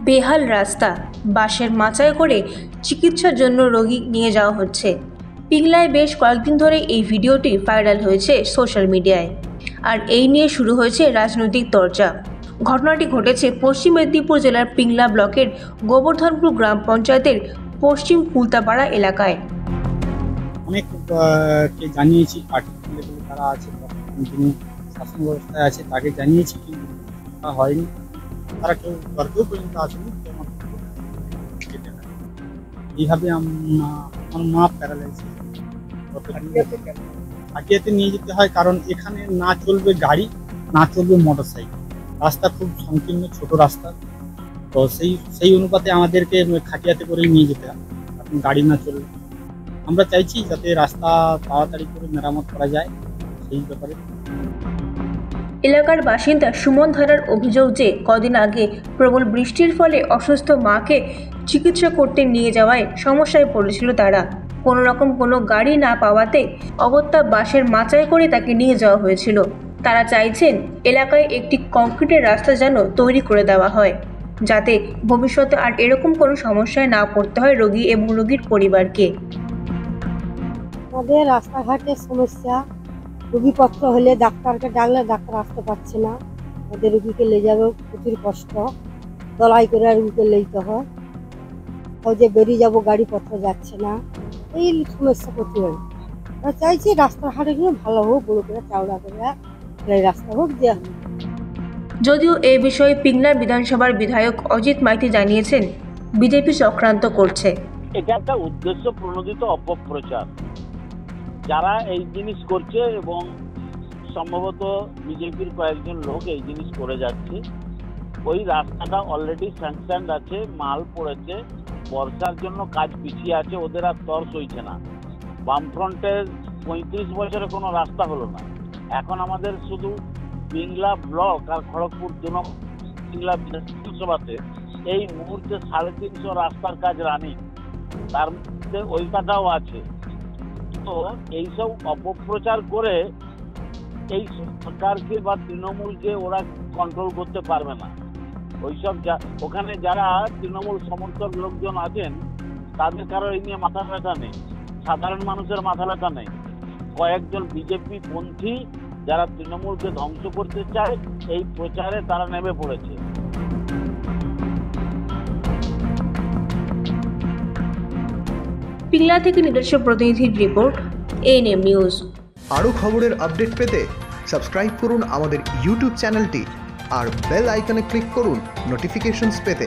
বেহাল রাস্তা, বাসের মাচায় করে চিকিৎসার জন্য রোগী নিয়ে যাওয়া হচ্ছে। পিংলায় বেশ কয়েকদিন ধরে এই ভিডিওটি ভাইরাল হয়েছে সোশ্যাল মিডিয়ায়, আর এই নিয়ে শুরু হয়েছে রাজনৈতিক চর্চা। ঘটনাটি ঘটেছে পশ্চিম মেদিনীপুর জেলার পিংলা ব্লকের গোবর্ধনপুর গ্রাম পঞ্চায়েতের পশ্চিম কুলতাপাড়া এলাকায়। অনেককে জানিয়েছি, পার্টি তারা আছে, যিনি শাসন ব্যবস্থায় আছে তাকে জানিয়েছি, কিন্তু তা হয়নি। তারা কেউ তর্কেও পর্যন্ত আসেনি। এইভাবে আমার মা প্যারালাইজ, হাটিয়াতে নিয়ে যেতে হয়, কারণ এখানে না চলবে গাড়ি, না চলবে মোটর সাইকেল। রাস্তা খুব সংকীর্ণ, ছোট রাস্তা, তো সেই অনুপাতে আমাদেরকে খাটিয়াতে করেই নিয়ে যেতে হয়, এখন গাড়ি না চলবে। আমরা চাইছি যাতে রাস্তা তাড়াতাড়ি করে মেরামত করা যায় সেই ব্যাপারে। এলাকার বাসিন্দা সুমন ধারার অভিযোগ যে কদিন আগে প্রবল বৃষ্টির ফলে অসুস্থ মাকে চিকিৎসা করতে নিয়ে যাওয়ায় সমস্যায় পড়েছিল তারা। কোনো রকম কোনো গাড়ি না পাওয়াতে অগত্যা বাসের মাচায় করে তাকে নিয়ে যাওয়া হয়েছিল। তারা চাইছেন এলাকায় একটি কংক্রিটের রাস্তা যেন তৈরি করে দেওয়া হয়, যাতে ভবিষ্যতে আর এরকম কোনো সমস্যায় না পড়তে হয় রোগী এবং রোগীর পরিবারকে। আমাদের রাস্তাঘাটের সমস্যা, রোগীপত্র হলে ডাক্তারকে ডাকলে ডাক্তার আসতে পারছে না, আমাদের রুগীকে নিয়ে যাবে প্রচুর কষ্ট, দলাই করে রুগীকে নিতে হয়, যে বেরিয়ে যাবো গাড়িপত্র যাচ্ছে না, এই সমস্যা প্রচুর। আমরা চাইছি রাস্তাঘাটগুলো ভালো হোক, বড় করে চাওড়া করে রাস্তা হোক দেওয়া হোক। যদিও এ বিষয়ে পিংলা বিধানসভার বিধায়ক অজিত মাইতি জানিয়েছেন বিজেপি চক্রান্ত করছে। এটা একটা উদ্দেশ্য প্রণোদিত অপপ্রচার, যারা এই জিনিস করছে এবং সম্ভবত বিজেপির কয়েকজন লোক এই জিনিস করে যাচ্ছে। ওই রাস্তাটা অলরেডি স্যাংশন আছে, মাল পড়েছে, বর্ষার জন্য কাজ পিছিয়ে আছে, ওদের আর তর সইছে না। বামফ্রন্টের 35 বছরে কোনো রাস্তা হলো না। এখন আমাদের শুধু পিংলা ব্লক আর খড়গপুর পিংলা বিধানসভাতে এই মুহূর্তে 350 রাস্তার কাজ রানিং, তার মধ্যে ওই কাটাও আছে। তো এইসব অপপ্রচার করে এই সরকারকে বা তৃণমূলকে ওরা কন্ট্রোল করতে পারবে না। ওইসব ওখানে যারা তৃণমূল সমর্থক লোকজন আছেন তাদের কারো এই নিয়ে মাথা ব্যথা নেই, সাধারণ মানুষের মাথা ব্যথা নেই। কয়েকজন বিজেপি পন্থী যারা তৃণমূলকে ধ্বংস করতে চায় এই প্রচারে তারা নেমে পড়েছে। পিংলা থেকে নিজস্ব প্রতিনিধির রিপোর্ট, এএনএম নিউজ। আরও খবরের আপডেট পেতে সাবস্ক্রাইব করুন আমাদের ইউটিউব চ্যানেলটি আর বেল আইকনে ক্লিক করুন নোটিফিকেশনস পেতে।